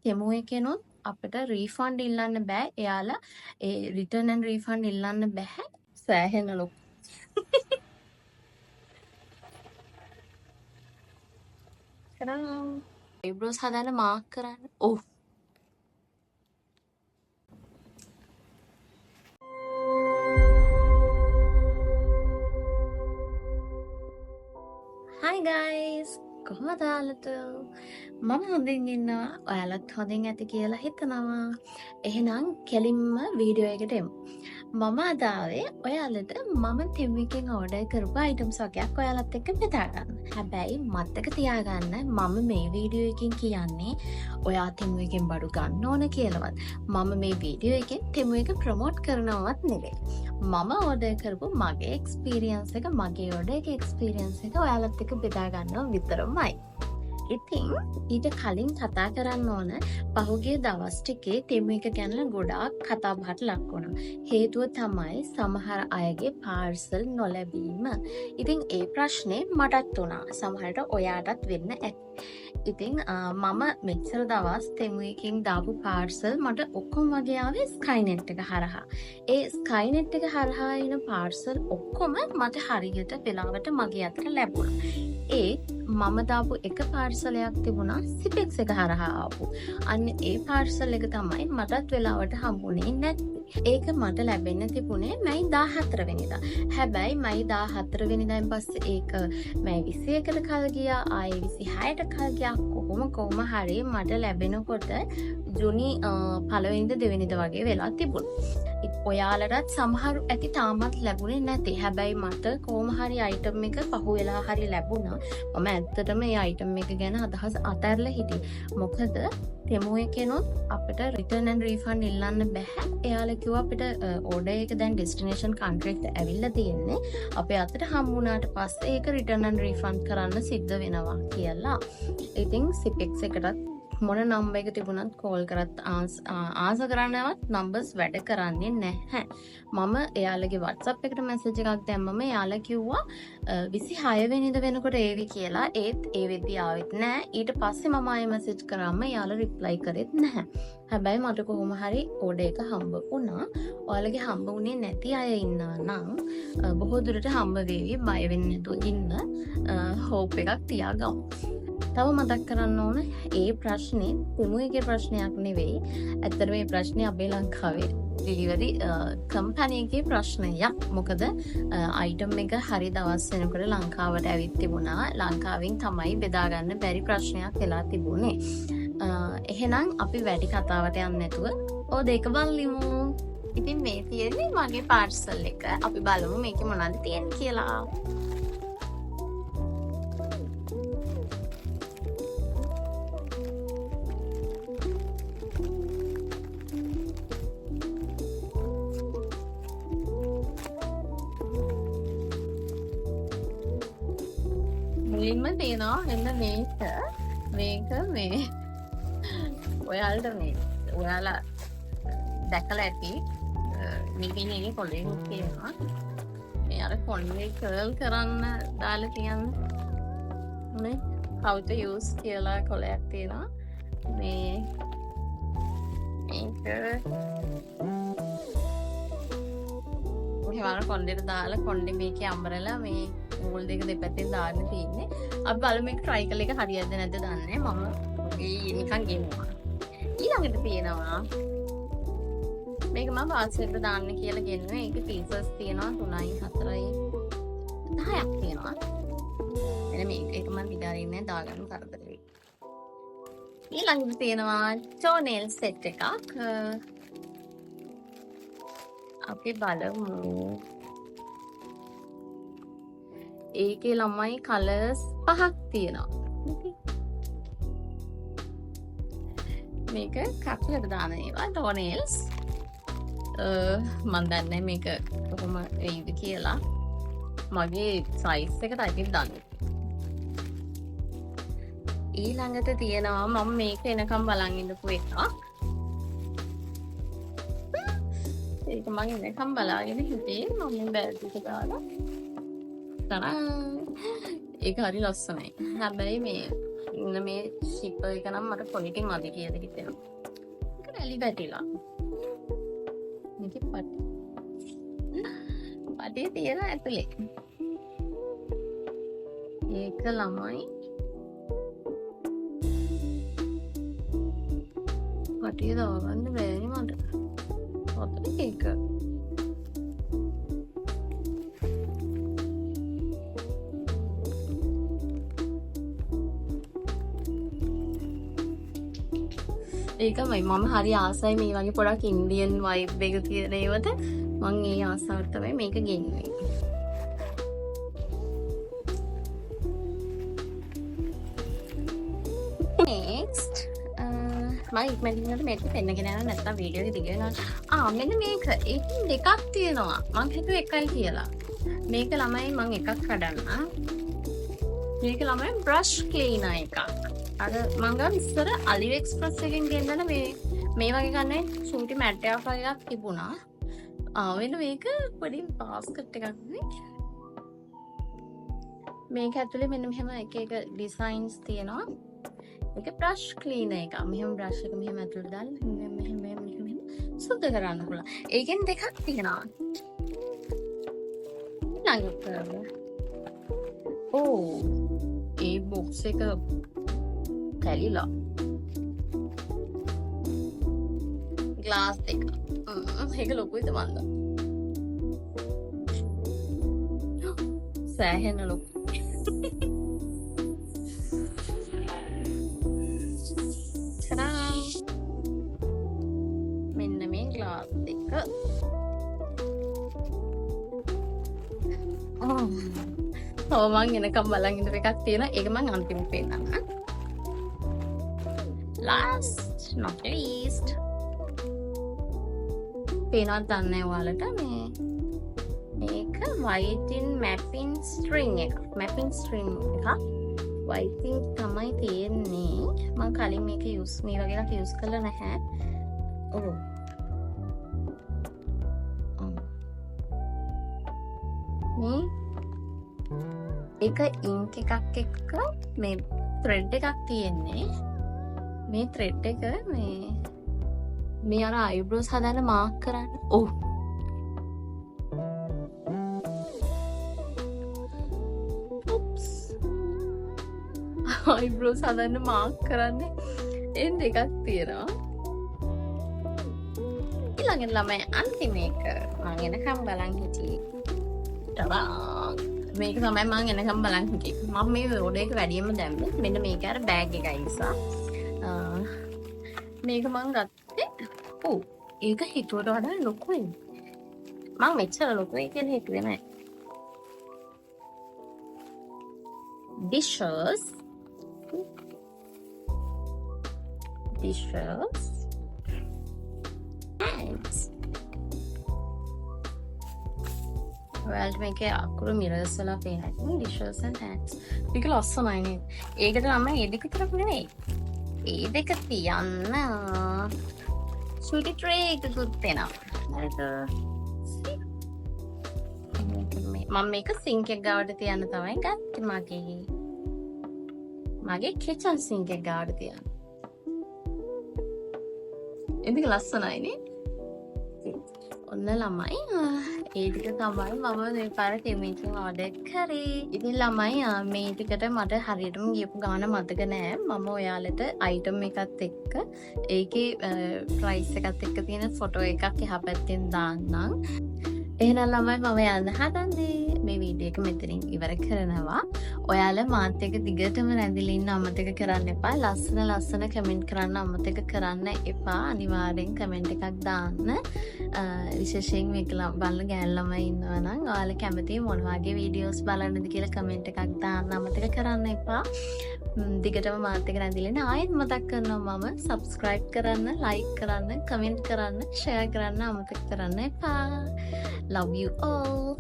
තෙමු එකෙනොත් අපිට රීෆන්ඩ් ඉල්ලන්න බෑ. එයාලා ඒ රිටර්න් ඇන්ඩ් රීෆන්ඩ් ඉල්ලන්න බෑ. සෑහෙන ලොකු කරා eyebrows හදන්න මාක් කරන්න. ඔව්. Hi guys. කොහොමද ඔයාලට? මම හොඳින් ඉන්නවා. ඔයාලත් හොඳින් ඇති කියලා හිතනවා. එහෙනම් කෙලින්ම වීඩියෝ එකට එමු. මම අද ආවේ ඔයාලට මම තෙමු එකෙන් ඕඩර් කරපු අයිටම්ස් වගේක් ඔයාලත් එක්ක බෙදා ගන්න. හැබැයි මතක තියාගන්න මම මේ වීඩියෝ එකෙන් කියන්නේ ඔයා තෙමු එකෙන් බඩු ගන්න ඕන කියලාවත්. මම මේ වීඩියෝ එකෙන් තෙමු එක ප්‍රොමෝට් කරනවත් නෙවෙයි. මම ඕඩර් කරපු මගේ එක්ස්පීරියන්ස් එක මගේ ඕඩර් එකේ එක්ස්පීරියන්ස් එක ඔයාලත් එක්ක බෙදා ගන්නවා විතරමයි. ඉතින් ඊට කලින් කතා කරන්න ඕන පහුගිය දවස් ටිකේ තෙමු එක ගැන ගොඩාක් කතා බහට ලක් වුණා. හේතුව තමයි සමහර අයගේ පාර්සල් නොලැබීම. ඉතින් ඒ ප්‍රශ්නේ මටත් වුණා. සමහරට ඔයාටත් වෙන්න ඇති. ඉතින් මම මෙච්චර දවස් තෙමු එකකින් දාපු පාර්සල් මට ඔක්කොම වගේ ආවේ ස්කයිනෙට් එක හරහා. ඒ ස්කයිනෙට් එක හරහා එන පාර්සල් ඔක්කොම මට හරියට වෙලාවට මගේ අතට ලැබුණා. ඒ මම දාපු එක පාර්සලයක් තිබුණා සිපෙක්ස් එක හරහා ආපු. අන්න ඒ පාර්සල් එක තමයි මටත් වෙලාවට හම්බුනේ නැත්තේ. ඒක මට ලැබෙන්න තිබුණේ මැයි 14 වෙනිදා. හැබැයි මැයි 14 වෙනිදාන් පස්සේ ඒක මැයි 21ට කල් ගියා, ආයේ 26ට කල් ගියා. කොහොම හරි මට ලැබෙනකොට ජුනි 1 වෙනිදා 2 වෙනිදා වගේ වෙලා තිබුණා. ඔයාලටත් සමහරු ඇති තාමත් ලැබුණේ නැති. හැබැයි මට කොහොම හරි අයිටම් එක පහුවෙලා හරි ලැබුණා. මම ඇත්තටම මේ අයිටම් එක ගැන අදහස් අතහැරලා හිටියේ. මොකද තෙමු එකෙනොත් අපිට රිටර්න් ඇන්ඩ් රීෆන්ඩ් ඉල්ලන්න බෑ. එයාලා කිව්වා අපිට ඕඩර් එක දැන් ඩෙස්ටිනේෂන් කන්ට්‍රි එකට ඇවිල්ලා තියෙන්නේ. අපේ අතට හම්බුණාට පස්සේ ඒක රිටර්න් ඇන්ඩ් රීෆන්ඩ් කරන්න සිද්ධ වෙනවා කියලා. ඉතින් සිපෙක්ස් එකටත් මොන නම්බර් එක තිබුණත් කෝල් කරත් ආස කරන්නවත් නම්බර්ස් වැඩ කරන්නේ නැහැ. මම එයාලගේ WhatsApp එකට මැසේජ් එකක් දැම්මම එයාලා කිව්වා 26 වෙනිදා වෙනකොට ඒවි කියලා. ඒත් ඒ වෙද්දි ආවෙත් නැහැ. ඊට පස්සේ මම ආයෙ මැසේජ් කරාම එයාලා රිප්ලයි කරෙත් නැහැ. හැබැයි මට කොහොම හරි ඕඩර් එක හම්බ වුණා. ඔයාලගේ හම්බ වුණේ නැති අය ඉන්නා නම් බොහෝ දුරට හම්බ වෙවි. බය වෙන්න නැතුව ඉන්න හෝප් එකක් තියාගමු. තව මතක් කරන්න ඕන ඒ ප්‍රශ්නේ තෙමු එකේ ප්‍රශ්නයක් නෙවෙයි. ඇත්තට මේ ප්‍රශ්නේ අපේ ලංකාවේ ඩෙලිවරි කම්පැනි එකේ ප්‍රශ්නයක්. මොකද අයිටම් එක හරි දවස් වෙනකොට ලංකාවට ඇවිත් තිබුණා. ලංකාවෙන් තමයි බෙදා ගන්න බැරි ප්‍රශ්නයක් වෙලා තිබුණේ. එහෙනම් අපි වැඩි කතාවට යන්නේ නැතුව ඕ දෙක බලමු. ඉතින් මේ තියෙන්නේ මගේ පාර්සල් එක. අපි බලමු මේකේ මොනවද තියෙන්නේ කියලා. මුලින්ම තියෙනවා මෙන්න මේක මේ ඔයාලට මේ ඔයාලා දැකලා ඇති නිවිනේ කොලෙන් තියෙනවා. මේ අර කොණ්ඩේ කර්ල් කරන්න දාලා තියන්නේ මේ how to use කියලා කොලයක් තියෙනවා. මේක ඔයාලා කොණ්ඩේට දාලා කොණ්ඩේ මේකේ අම්බරලා මේ මූල් දෙක දෙපැත්තෙන් දාන්න තියෙන්නේ. අපි බලමු මේක try කරලා එක හරියද නැද්ද දන්නේ. මම නිකන් ගෙන්නවා. ඊළඟට තියෙනවා මේක මම පාර්සල් එකට දාන්න කියලා ගෙන්නුවේ. ඒක පීසස් තියෙනවා 3යි 4යි 10ක් තියෙනවා. එනේ මේක මම විදාරින්නේ දාගන්න කරදර වෙයි. ඊළඟට තියෙනවා toenail set එකක්. අපි බලමු. ඒකේ ළමයි කලර්ස් 5ක් තියෙනවා. මේක කකුලට දාන ඒවා toenails. මම දන්නේ මේක කොහොම වෙයිද කියලා. මගේ සයිස් එකට අයිතින් දාන්නේ. ඊළඟට තියෙනවා මම මේක එනකම් බලන් ඉඳපු එකක්. ඒක මම එනකම් බලාගෙන හිටියේ. මම බෑග් එක දාලා ඒක හරි ලස්සනයි. හැබැයි මේ ඉන්න මේ ශිප්පර් එක නම් මට පොඩිටින් මදි කියලා හිතෙනවා. ඒක රැලි වැටිලා. මේක පටිය තියෙන ඇතුලේ. ඒක ළමයි පටිය දාගන්න බෑනේ මට. ඔතන ඒක. ඒකමයි මම හරි ආසයි මේ වගේ පොඩක් ඉන්දියන් වයිබ් එක තියෙන ඒවට මම ඒ ආසාවට තමයි මේක ගෙන්නේ. next මම ඉක්මනින්ම මේක පෙන්නගෙන යනවා නැත්නම් වීඩියෝ එක දිග වෙනවා. මෙන්න මේක ඒකෙන් දෙකක් තියෙනවා. මං හිතුවේ එකයි කියලා. මේක ළමයි මං එකක් කඩන්න. මේක ළමයි brush cleaner එකක්. අර මං ගාව ඉස්සර අලිව එක්ස්ප්‍රස් එකෙන් ගෙන්නන මේ වගේ ගන්න සූටි මැට් එකක් වගේ එකක් තිබුණා. වෙන මේක පොඩි බාස්කට් එකක් නේ. මේක ඇතුලේ මෙන්න මෙහෙම එක එක ඩිසයින්ස් තියෙනවා. ඒක brush cleaner එක. මෙහෙම brush එක මෙහෙම ඇතුලට දාලා මෙහෙම සුද්ධ කරන්න පුළුවන්. ඒකෙන් දෙකක් තියෙනවා. ළඟට ඒ බොක්ස් එක කැලිලා ග්ලාස් එක ඒක ලොකුයිද මන්ද සෑහෙන ලොකු මෙන්න මේ ග්ලාස් එක මං එනකම් බලන් ඉන්න එකක් තියෙනවා ඒක මං අන්තිමට පෙන්නන්න last not least පේනවත් දන්නේ ඔයාලට මේක whiten mapping string එක whiten තමයි තියෙන්නේ මම කලින් මේක මේ වගේ එකක් යූස් කරලා නැහැ මේ එක ඉන්ක් එකක් එක්ක මේ thread එකක් තියෙන්නේ මේ thread එක මේ අර eyebrows හදන්න මාක් කරන්න eyebrows හදන්න මාක් කරන්න එන් දෙකක් තියෙනවා ඊළඟට ළමයි අන්තිම එක මම එනකම් බලන් හිටියේ මේක තමයි මම එනකම් බලන් හිටියේ මම මේ රෝඩ් එක වැඩියෙන්ම දැම්මේ මෙන්න මේක අර බෑග් එකයි නිසා මේක මං ගත්තේ ඒක හිතුවට වඩා ලොකුයි මං මෙච්චර ලොකුයි කියලා හිතුවේ නෑ dishes hands ඔයාලට මේකේ අකුරු මිරර්ස් වල පේනවා dishes and hands මේක ලස්සනයි නේද ඒකට නම් ඒ දෙක විතරක් නෙවෙයි ඒ දෙක තියන්න සුටි ට්‍රේ එකකුත් තියෙනවා හරිද මම මේක සින්ක් එක ගාවට තියන්න තමයි ගත්තේ මගේ කිචන් සින්ක් එක ගාවට තියන්න එදික ලස්සනයි නේ ඔන්න ළමයි ඒ ටික තමයි මම මේ පාර කෙමිකල් ඕඩර් කරේ. ඉතින් ළමයි මේ ටිකට මට හරියටම ගියපු ගාන මතක නෑ. මම ඔයාලට අයිටම් එකත් එක්ක ඒකේ ප්‍රයිස් එකත් එක්ක තියෙන ෆොටෝ එකක් එහා පැත්තෙන් දාන්නම්. එහෙනම් ළමයි මම යන්න හදන්නේ. මේ වීඩියෝ එක මෙතනින් ඉවර කරනවා. ඔයාලා මාත් එක්ක දිගටම රැඳිලා ඉන්න අමතක කරන්න එපා. ලස්සන කමෙන්ට් කරන්න අමතක කරන්න එපා. අනිවාර්යෙන් කමෙන්ට් එකක් දාන්න. විශේෂයෙන් මේක බලන ගෑනු ළමයි ඉන්නවා නම් ඔයාලා කැමති මොන වගේ වීඩියෝස් බලන්නද කියලා කමෙන්ට් එකක් දාන්න අමතක කරන්න එපා. දිගටම මාත් එක්ක රැඳිලා ඉන්න ආයෙත් මතක් කරනවා මම subscribe කරන්න, like කරන්න, comment කරන්න, share කරන්න අමතක කරන්න එපා. Love you all.